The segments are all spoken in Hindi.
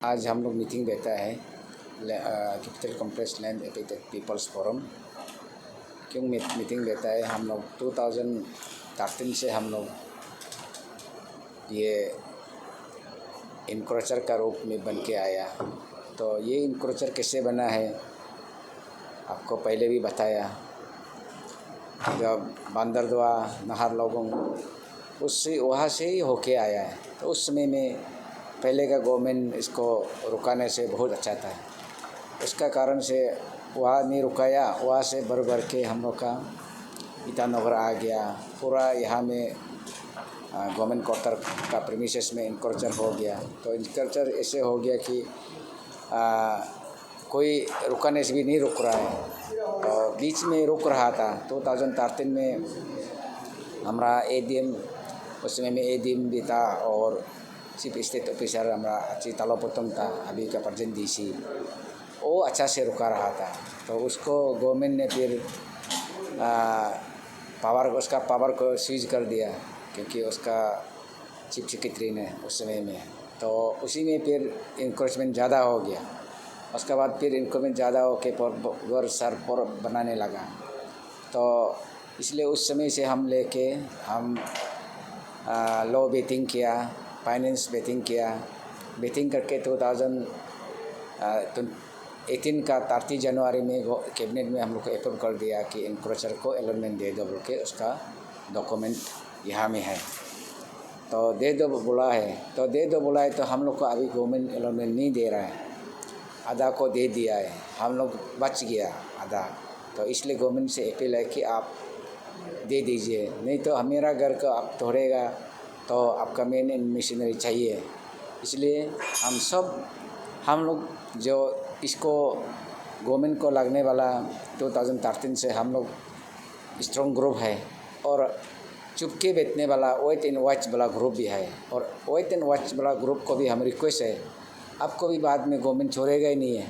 आज हम लोग मीटिंग देता है कैपिटल कॉम्प्लेक्स लैंड एपिटेट पीपल्स फोरम। क्यों मीटिंग देता है? हम लोग 2013 से हम लोग ये इंक्रोचर का रूप में बन के आया। तो ये इंक्रोचर कैसे बना है आपको पहले भी बताया। जब बंदरदुआ नहर लोगों उससे वहाँ से ही होके आया है। तो उस समय में पहले का गवर्नमेंट इसको रुकाने से बहुत अच्छा था। उसका कारण से वहाँ नहीं रुकाया, वहाँ से भर भर के हम लोग का ईटानगर आ गया। पूरा यहाँ में गवर्नमेंट क्वार्टर का प्रीमिसेस में इंक्रोचर हो गया। तो इंक्रोचर ऐसे हो गया कि कोई रुकाने से भी नहीं रुक रहा है। तो बीच में रुक रहा था 2013 में हमारा एडीएम, उस समय में एडीएम भी था और चीफ स्टेट ऑफिसर हमारा अच्छी तालोपतम था, अभी का प्रेजेंट डीसी। वो अच्छा से रुका रहा था। तो उसको गवर्नमेंट ने फिर उसका पावर को सीज कर दिया, क्योंकि उसका चीफ सेक्रेटरी ने उस समय में। तो उसी में फिर इंक्रोचमेंट ज़्यादा हो गया। उसके बाद फिर इंक्रोचमेंट ज़्यादा हो के पर सर पर बनाने लगा। तो इसलिए उस समय से हम लेके हम लॉ बेटिंग किया, फाइनेंस बेटिंग किया। बेटिंग करके 2018 का 30 जनवरी में कैबिनेट में हम लोग को अप्रूव कर दिया कि इंक्रोचर को अलॉटमेंट दे दो बोल के। उसका डॉक्यूमेंट यहाँ में है। तो दे दो बोला है, तो दे दो बोला है। तो हम लोग को अभी गवर्नमेंट अलॉटमेंट नहीं दे रहा है, आधा को दे दिया है, हम लोग बच गया आधा। तो इसलिए गवर्नमेंट से अपील है कि आप दे दीजिए, नहीं तो मेरा घर को आप तोड़ेगा तो आपका मेन मशीनरी चाहिए। इसलिए हम लोग जो इसको गवर्नमेंट को लगने वाला 2013 से हम लोग स्ट्रॉन्ग ग्रुप है। और चुपके बैठने वाला वेट एंड वॉच वाला ग्रुप भी है। और वेट एंड वॉच वाला ग्रुप को भी हम रिक्वेस्ट है, आपको भी बाद में गवर्नमेंट छोड़ेगा ही नहीं है।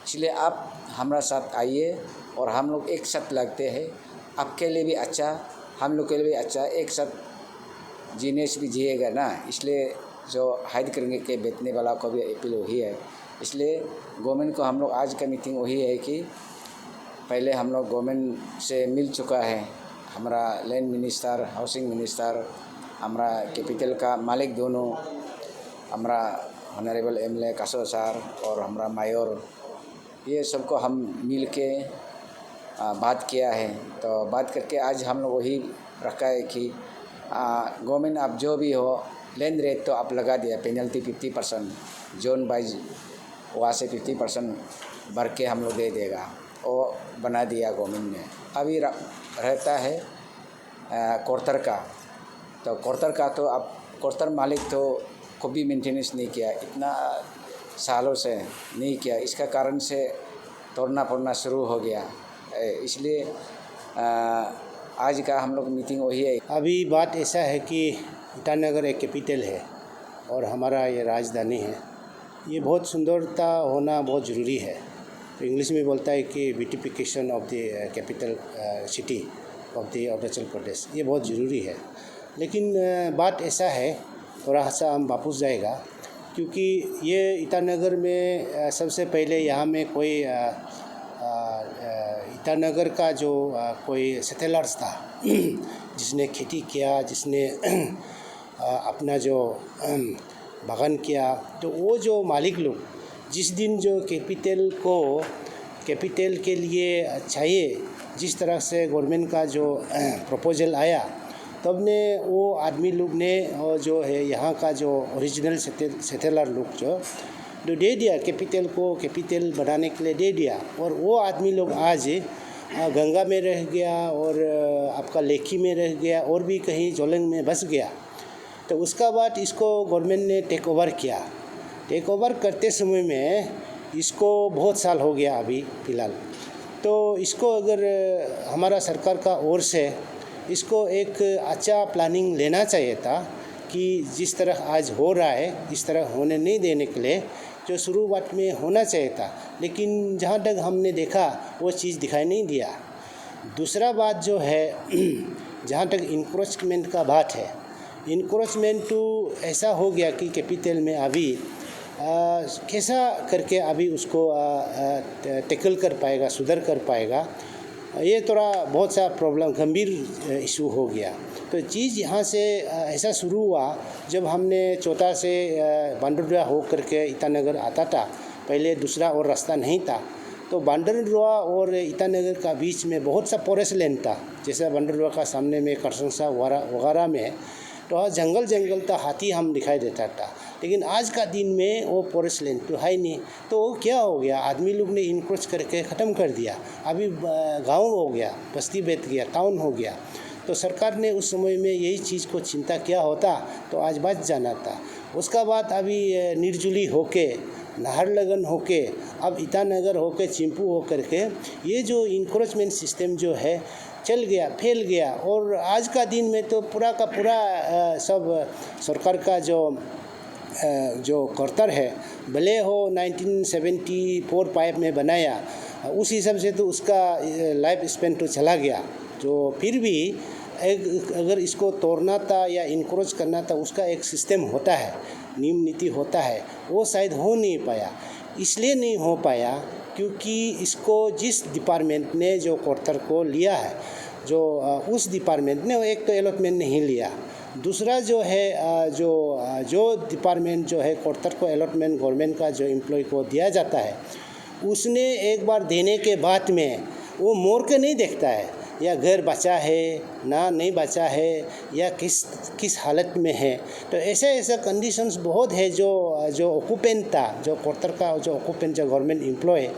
इसलिए आप हमारा साथ आइए और हम लोग एक साथ लगते हैं। आपके लिए भी अच्छा, हम लोग के लिए भी अच्छा, एक साथ जीने से भी जिएगा ना। इसलिए जो हाइड करेंगे के बैठने वाला को भी अपील वही है। इसलिए गवर्नमेंट को हम लोग आज का मीटिंग वही है कि पहले हम लोग गवर्नमेंट से मिल चुका है। हमारा लैंड मिनिस्टर, हाउसिंग मिनिस्टर, हमारा कैपिटल का मालिक दोनों, हमारा ऑनरेबल एमएलए कासो सर और हमारा मायोर, ये सबको हम मिल के बात किया है। तो बात करके आज हम लोग वही रखा है कि गवर्नमेंट आप जो भी हो लैंड रेट तो आप लगा दिया, पेनल्टी 50% जोन वाइज वहाँ से 50% भर के हम लोग दे देगा, वो बना दिया गवर्नमेंट ने। अभी रहता है क्वार्टर का। तो क्वार्टर का तो अब क्वार्टर मालिक तो को भी मेंटेनेंस नहीं किया, इतना सालों से नहीं किया। इसका कारण से तोड़ना फोड़ना शुरू हो गया। इसलिए आज का हम लोग मीटिंग वही है। अभी बात ऐसा है कि ईटानगर एक कैपिटल है और हमारा ये राजधानी है। ये बहुत सुंदरता होना बहुत ज़रूरी है। तो इंग्लिश में बोलता है कि beautification of the capital city of the Arunachal Pradesh, ये बहुत ज़रूरी है। लेकिन बात ऐसा है, थोड़ा सा हम वापस जाएगा, क्योंकि ये ईटानगर में सबसे पहले यहाँ में कोई ईटानगर का जो कोई सेटलर्स था जिसने खेती किया, जिसने अपना जो बागान किया। तो वो जो मालिक लोग जिस दिन जो कैपिटल के लिए चाहिए, जिस तरह से गवर्नमेंट का जो प्रपोजल आया, तब ने वो आदमी लोग ने और जो है यहाँ का जो ओरिजिनल सेटलर लोग जो दे दिया, कैपिटल बनाने के लिए दे दिया। और वो आदमी लोग आज गंगा में रह गया और आपका लेखी में रह गया और भी कहीं जोलंग में बस गया। तो उसका बाद इसको गवर्नमेंट ने टेक ओवर किया। टेक ओवर करते समय में इसको बहुत साल हो गया अभी फ़िलहाल। तो इसको अगर हमारा सरकार का ओर से इसको एक अच्छा प्लानिंग लेना चाहिए था कि जिस तरह आज हो रहा है इस तरह होने नहीं देने के लिए जो शुरुआत में होना चाहिए था। लेकिन जहाँ तक हमने देखा वो चीज़ दिखाई नहीं दिया। दूसरा बात जो है जहाँ तक इंक्रोचमेंट का बात है, इंक्रोचमेंट तो ऐसा हो गया कि कैपिटल में अभी कैसा करके अभी उसको टैकल कर पाएगा, सुधर कर पाएगा, ये थोड़ा बहुत सा प्रॉब्लम गंभीर इशू हो गया। तो चीज़ यहाँ से ऐसा शुरू हुआ जब हमने चौथा से बांडरडुआ हो करके ईटानगर आता था। पहले दूसरा और रास्ता नहीं था, तो बांडरडुआ और ईटानगर का बीच में बहुत सा फॉरेस्ट लैंड था। जैसे बांडरडुआ का सामने में करसंसा वगैरह में तो जंगल था, हाथी हम दिखाई देता था। लेकिन आज का दिन में वो फॉरेस्ट लैंड तो है ही नहीं। तो क्या हो गया, आदमी लोग ने इनक्रोच करके ख़त्म कर दिया। अभी गांव हो गया, बस्ती बैठ गया, टाउन हो गया। तो सरकार ने उस समय में यही चीज़ को चिंता किया होता तो आज बच जाना था। उसका बाद अभी निर्जुली होके, नाहरलगन होके, अब ईटानगर होके, चिंपू हो करके ये जो इंक्रोचमेंट सिस्टम जो है चल गया, फैल गया। और आज का दिन में तो पूरा का पूरा सब सरकार का जो कर्तव्य है, भले हो 1974-5 में बनाया, उस हिसाब से तो उसका लाइफ स्पेन तो चला गया। जो फिर भी अगर इसको तोड़ना था या इनक्रोच करना था, उसका एक सिस्टम होता है, नियम नीति होता है, वो शायद हो नहीं पाया। इसलिए नहीं हो पाया क्योंकि इसको जिस डिपार्टमेंट ने जो क्वार्टर को लिया है, जो उस डिपार्टमेंट ने एक तो अलॉटमेंट नहीं लिया। दूसरा जो है जो डिपार्टमेंट जो है क्वार्टर को अलॉटमेंट गवर्नमेंट का जो एम्प्लॉय को दिया जाता है, उसने एक बार देने के बाद में वो मोड़ के नहीं देखता है या घर बचा है ना नहीं बचा है या किस हालत में है। तो ऐसे कंडीशंस बहुत है। जो ऑक्यूपेंट था, जो क्वार्टर का जो ऑक्यूपेंट, जो गवर्नमेंट एम्प्लॉय है,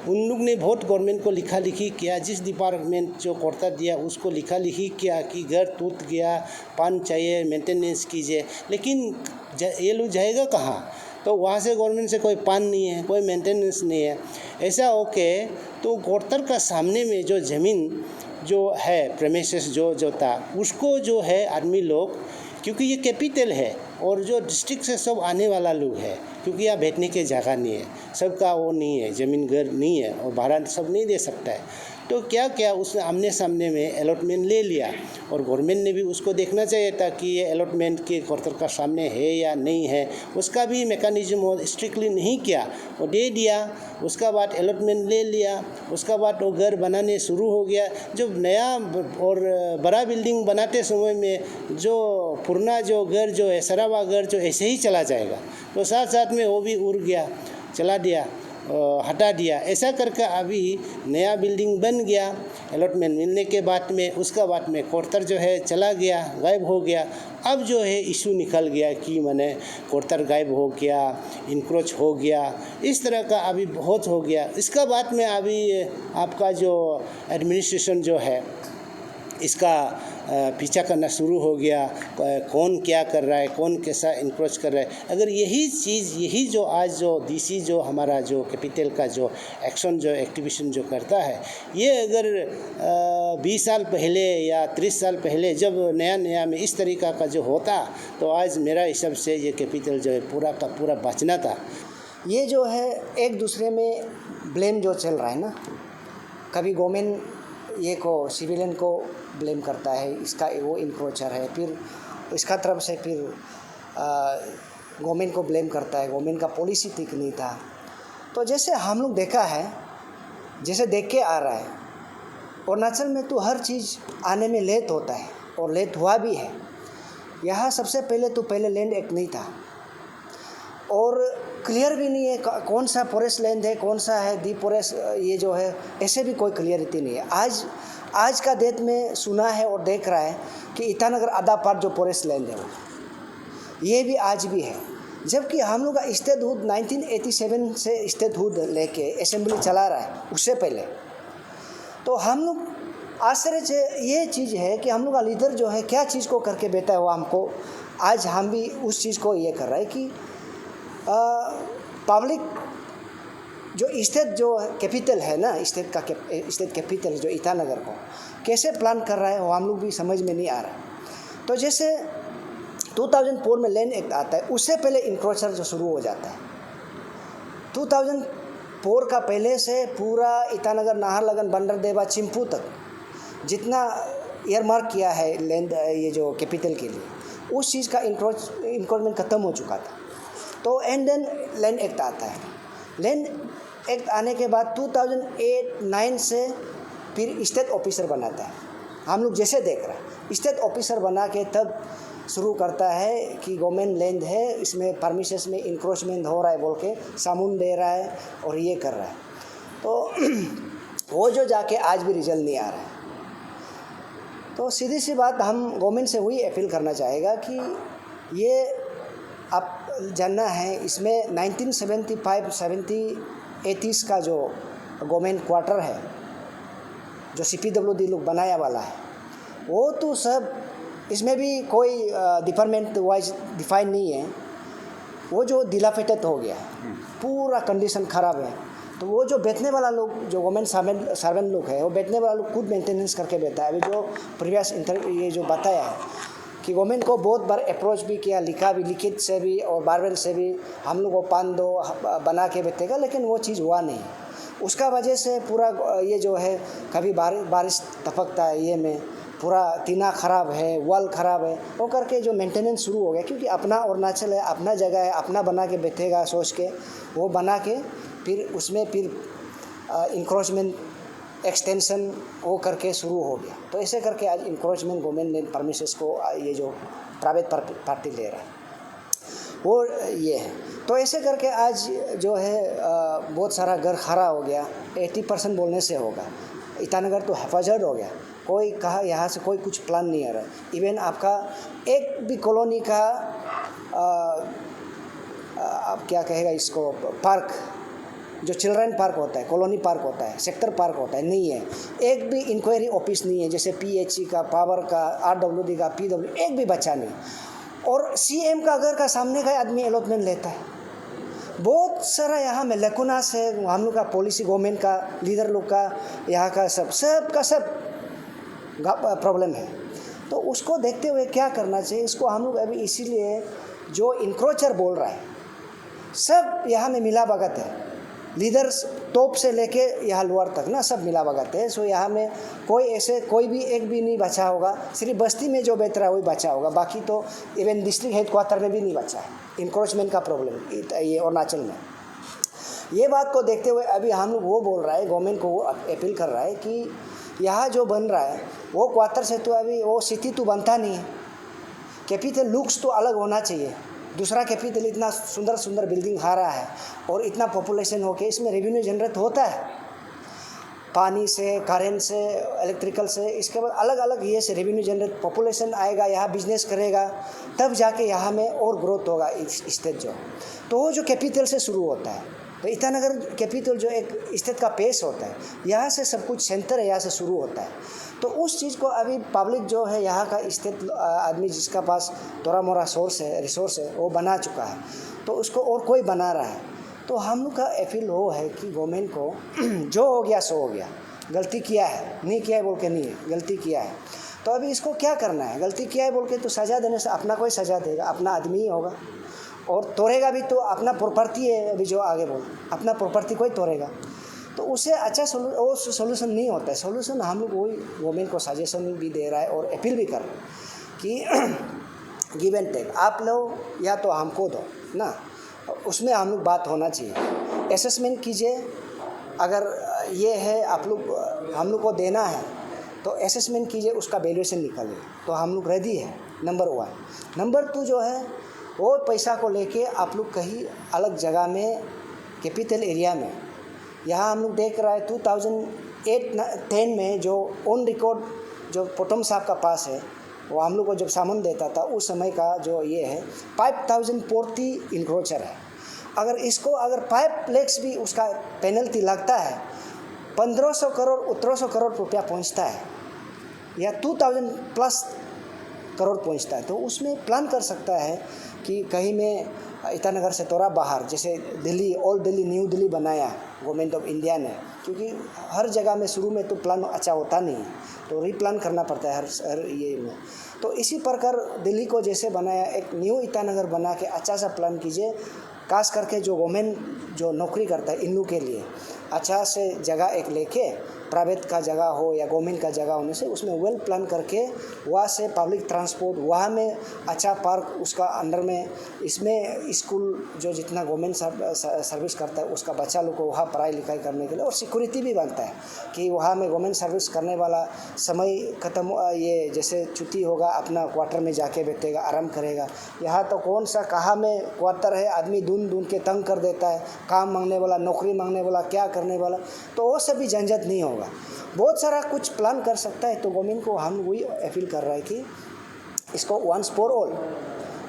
उन लोग ने बहुत गवर्नमेंट को लिखा लिखी किया। जिस डिपार्टमेंट जो क्वार्टर दिया उसको लिखा लिखी किया कि घर टूट गया, पानी चाहिए, मेंटेनेंस कीजिए। लेकिन ये लोग जाएगा कहाँ? तो वहाँ से गवर्नमेंट से कोई पान नहीं है, कोई मेंटेनेंस नहीं है। ऐसा होके तो क्वार्टर का सामने में जो ज़मीन जो है, प्रेमिसेस जो था, उसको जो है आदमी लोग, क्योंकि ये कैपिटल है और जो डिस्ट्रिक्ट से सब आने वाला लोग है, क्योंकि यहाँ बैठने की जगह नहीं है, सबका वो नहीं है, ज़मीन घर नहीं है और भाड़ा सब नहीं दे सकता है। तो क्या उसने आमने सामने में अलॉटमेंट ले लिया और गवर्नमेंट ने भी उसको देखना चाहिए था कि ये अलॉटमेंट के क्वार्टर का सामने है या नहीं है। उसका भी मैकेनिज्म स्ट्रिक्टली नहीं किया, वो दे दिया। उसका बाद अलॉटमेंट ले लिया, उसका बाद वो घर बनाने शुरू हो गया। जब नया और बड़ा बिल्डिंग बनाते समय में जो पुराना जो घर जो है, सराबा घर जो ऐसे ही चला जाएगा, तो साथ साथ में वो भी उड़ गया, चला दिया, हटा दिया। ऐसा करके अभी नया बिल्डिंग बन गया अलॉटमेंट मिलने के बाद में। उसका बाद में क्वार्टर जो है चला गया, गायब हो गया। अब जो है इशू निकल गया कि मैंने क्वार्टर गायब हो गया, इनक्रोच हो गया, इस तरह का अभी बहुत हो गया। इसका बाद में अभी आपका जो एडमिनिस्ट्रेशन जो है इसका पीछा करना शुरू हो गया, कौन क्या कर रहा है, कौन कैसा इनक्रोच कर रहा है। अगर यही जो आज जो डीसी जो हमारा जो कैपिटल का जो एक्शन जो एक्टिविशन जो करता है, ये अगर 20 साल पहले या 30 साल पहले जब नया में इस तरीका का जो होता, तो आज मेरा हिसाब से ये कैपिटल जो है पूरा का पूरा बचना था। ये जो है एक दूसरे में ब्लेम जो चल रहा है ना, कभी गवर्नमेंट ये को सिविलियन को ब्लेम करता है, इसका वो इंक्रोचर है, फिर इसका तरफ से फिर गवर्नमेंट को ब्लेम करता है, गवर्नमेंट का पॉलिसी ठीक नहीं था। तो जैसे हम लोग देखा है, जैसे देख के आ रहा है, अरुणाचल में तो हर चीज़ आने में लेट होता है और लेट हुआ भी है। यहाँ सबसे पहले लैंड एक्ट नहीं था और क्लियर भी नहीं है कौन सा फॉरेस्ट लैंड है, कौन सा है डी फॉरेस्ट, ये जो है ऐसे भी कोई क्लियरिटी नहीं है। आज का डेट में सुना है और देख रहा है कि ईटानगर आधा पार्ट जो फॉरेस्ट लैंड है वो ये भी आज भी है। जबकि हम लोग का स्टेटहुड 1987 से स्टेटहुड लेके असेंबली चला रहा है, उससे पहले तो हम लोग आश्चर्य से ये चीज़ है कि हम लोग का लीडर जो है क्या चीज़ को करके बैठा हुआ हमको, आज हम भी उस चीज़ को ये कर रहा है कि पब्लिक जो स्टेट जो कैपिटल है ना, स्टेट कैपिटल जो ईटानगर को कैसे प्लान कर रहा है वो हम लोग भी समझ में नहीं आ रहा। तो जैसे 2004 में लैंड एक्ट आता है, उससे पहले इंक्रोचर जो शुरू हो जाता है। 2004 का पहले से पूरा ईटानगर, नाहरलगन, बंदरदेवा, चिंपू तक जितना ईयरमार्क किया है लैंड ये जो कैपिटल के लिए, उस चीज़ का इंक्रोचमेंट ख़त्म हो चुका था। तो एंड देन लैंड एक्ट आता है। लैंड एक्ट आने के बाद 2008-9 से फिर स्टेट ऑफिसर बनाता है। हम लोग जैसे देख रहे हैं स्टेट ऑफिसर बना के तब शुरू करता है कि गवर्नमेंट लैंड है, इसमें परमिशंस में इंक्रोचमेंट हो रहा है बोल के सामून दे रहा है और ये कर रहा है। तो वो जो जाके आज भी रिजल्ट नहीं आ रहा है। तो सीधी सी बात हम गवर्नमेंट से वही अपील करना चाहेगा कि ये आप जानना है, इसमें 1975-70 80s का जो गवर्नमेंट क्वार्टर है जो CPWD लोग बनाया वाला है, वो तो सब इसमें भी कोई डिपार्टमेंट वाइज डिफाइन नहीं है। वो जो दिलाफिटेड हो गया, पूरा कंडीशन ख़राब है। तो वो जो बैठने वाला लोग, जो गवर्नमेंट सर्वेंट लोग है, वो बैठने वाला लोग खुद मेंटेनेंस करके बैठा है। अभी जो प्रीवियस ये जो बताया है कि गवर्नमेंट को बहुत बार अप्रोच भी किया, लिखा भी, लिखित से भी और बारबेल से भी, हम लोग को 5-2 बना के बैठेगा, लेकिन वो चीज़ हुआ नहीं। उसका वजह से पूरा ये जो है कभी बारिश टपकता है, ये में पूरा टीना ख़राब है, वॉल ख़राब है, वो करके जो मेंटेनेंस शुरू हो गया। क्योंकि अपना अरुणाचल है, अपना जगह है, अपना बना के बैठेगा सोच के, वो बना के फिर उसमें फिर इंक्रोचमेंट एक्सटेंशन वो करके शुरू हो गया। तो ऐसे करके आज इंक्रोचमेंट गवर्नमेंट ने परमिशंस को ये जो प्राइवेट पार्टी ले रहा है वो ये है। तो ऐसे करके आज जो है बहुत सारा घर खड़ा हो गया। 80% बोलने से होगा। ईटानगर तो हिफाजत हो गया। कोई कहा यहाँ से कोई कुछ प्लान नहीं आ रहा। इवन आपका एक भी कॉलोनी का आप क्या कहेगा इसको, पार्क जो चिल्ड्रन पार्क होता है, कॉलोनी पार्क होता है, सेक्टर पार्क होता है, नहीं है। एक भी इंक्वायरी ऑफिस नहीं है, जैसे PHC का, पावर का, RWD का, PW, एक भी बच्चा नहीं। और CM का घर का सामने का आदमी अलॉटमेंट लेता है। बहुत सारा यहाँ में लेकुनास है। हम लोग का पॉलिसी, गवर्नमेंट का, लीडर लोग का, यहाँ का सब प्रॉब्लम है। तो उसको देखते हुए क्या करना चाहिए, इसको हम लोग अभी इसीलिए जो इंक्रोचर बोल रहा है, सब यहाँ में मिला भगत है। लीडर्स टॉप से लेके यहाँ लोअर तक ना सब मिला भगत है। सो यहाँ में कोई ऐसे कोई भी एक भी नहीं बचा होगा। सिर्फ बस्ती में जो बैठ रहा है वही बचा होगा, बाकी तो इवन डिस्ट्रिक्ट हेडक्वार्टर में भी नहीं बचा है। इंक्रोचमेंट का प्रॉब्लम ये अरुणाचल में। ये बात को देखते हुए अभी हम लोग वो बोल रहा है, गवर्नमेंट को वो अपील कर रहा है कि यहाँ जो बन रहा है वो क्वार्टर से तो अभी वो सिटी तो बनता नहीं है। कैपिटल लुक्स तो अलग होना चाहिए। दूसरा कैपिटल इतना सुंदर सुंदर बिल्डिंग आ रहा है और इतना पॉपुलेशन हो के इसमें रेवेन्यू जनरेट होता है, पानी से, करेंट से, इलेक्ट्रिकल से। इसके बाद अलग अलग ये से रेवेन्यू जनरेट, पॉपुलेशन आएगा, यहाँ बिजनेस करेगा, तब जाके यहाँ में और ग्रोथ होगा इस स्टेट जो। तो वो जो कैपिटल से शुरू होता है। तो ईटानगर कैपिटल जो एक स्टेट का पेस होता है, यहाँ से सब कुछ सेंटर है, यहाँ से शुरू होता है। तो उस चीज़ को अभी पब्लिक जो है, यहाँ का स्टेट आदमी जिसका पास थोड़ा मोड़ा रिसोर्स है, वो बना चुका है, तो उसको और कोई बना रहा है। तो हम लोग का अपील वो है कि गवर्नमेंट को जो हो गया सो हो गया, गलती किया है, नहीं किया है बोल के नहीं है, गलती किया है। तो अभी इसको क्या करना है, गलती किया है बोल के तो सज़ा देने से अपना कोई सज़ा देगा, अपना आदमी ही होगा। और तोड़ेगा भी तो अपना प्रॉपर्टी है। अभी जो आगे बोल, अपना प्रॉपर्टी कोई तोड़ेगा तो उसे अच्छा सोल्यूशन नहीं होता है। सोल्यूशन हम लोग वही गवर्नमेंट को सजेशन भी दे रहा है और अपील भी कर रहा है कि गिव एंड टेक, आप लोग या तो हमको दो ना, उसमें हम लोग बात होना चाहिए। असेसमेंट कीजिए, अगर ये है आप लोग हम लोग को देना है तो असेसमेंट कीजिए, उसका वैल्यूएशन निकालिए, तो हम लोग रेडी है। नंबर 1। नंबर 2 जो है वो पैसा को लेके आप लोग कहीं अलग जगह में, कैपिटल एरिया में, यहाँ हम लोग देख रहा है 2008-10 में जो ऑन रिकॉर्ड जो पोटम साहब का पास है, वो हम लोग को जब सामान देता था उस समय का जो ये है 5040 इंक्रोचर है। अगर इसको अगर 5 लाख भी उसका पेनल्टी लगता है, 1500 करोड़ 1700 करोड़ रुपया पहुँचता है, या 2000+ करोड़ पहुँचता है। तो उसमें प्लान कर सकता है कि कहीं में ईटानगर से थोड़ा बाहर, जैसे दिल्ली, ओल्ड दिल्ली, न्यू दिल्ली बनाया गवर्नमेंट ऑफ इंडिया ने, क्योंकि हर जगह में शुरू में तो प्लान अच्छा होता नहीं है, तो रीप्लान करना पड़ता है हर ये में। तो इसी प्रकार दिल्ली को जैसे बनाया, एक न्यू ईटानगर बना के अच्छा सा प्लान कीजिए। खास करके जो गवर्नमेंट जो नौकरी करता है इन लोग के लिए अच्छा से जगह एक लेके प्राइवेट का जगह हो या गवर्नमेंट का जगह होने से उसमें वेल प्लान करके वहाँ से पब्लिक ट्रांसपोर्ट, वहाँ में अच्छा पार्क, उसका अंडर में इसमें स्कूल जो जितना गवर्नमेंट सर्विस करता है उसका बच्चा लोग को वहाँ पढ़ाई लिखाई करने के लिए, और सिक्योरिटी भी बनता है कि वहाँ में गवर्नमेंट सर्विस करने वाला समय ख़त्म, ये जैसे छुट्टी होगा अपना क्वार्टर में जाके बैठेगा, आराम करेगा। यहाँ तो कौन सा कहाँ में क्वार्टर है, आदमी ढूंढ के तंग कर देता है, काम मांगने वाला, नौकरी मांगने वाला, क्या करने वाला, तो वो सभी झंझट नहीं होगा। बहुत सारा कुछ प्लान कर सकता है। तो गवर्नमेंट को हम वही अपील कर रहा है कि इसको वंस फॉर ऑल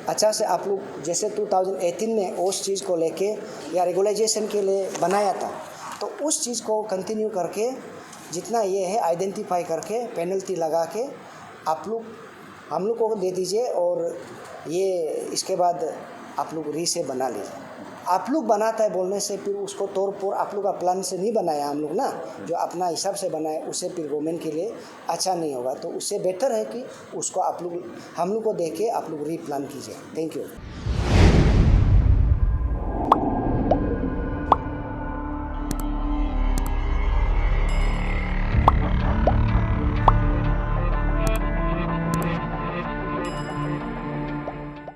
अच्छा से आप लोग, जैसे 2018 में उस चीज़ को लेके या रेगुलाइजेशन के लिए बनाया था, तो उस चीज़ को कंटिन्यू करके जितना ये है आइडेंटिफाई करके पेनल्टी लगा के आप लोग हम लोग को दे दीजिए, और ये इसके बाद आप लोग से बना लीजिए। आप लोग बनाता है बोलने से फिर उसको तौर पर आप लोग का प्लान से नहीं बनाया हम लोग ना, जो अपना हिसाब से बनाए उसे फिर गवर्नमेंट के लिए अच्छा नहीं होगा। तो उससे बेटर है कि उसको आप लोग हम लोग को दे के आप लोग रीप्लान कीजिए। Thank you.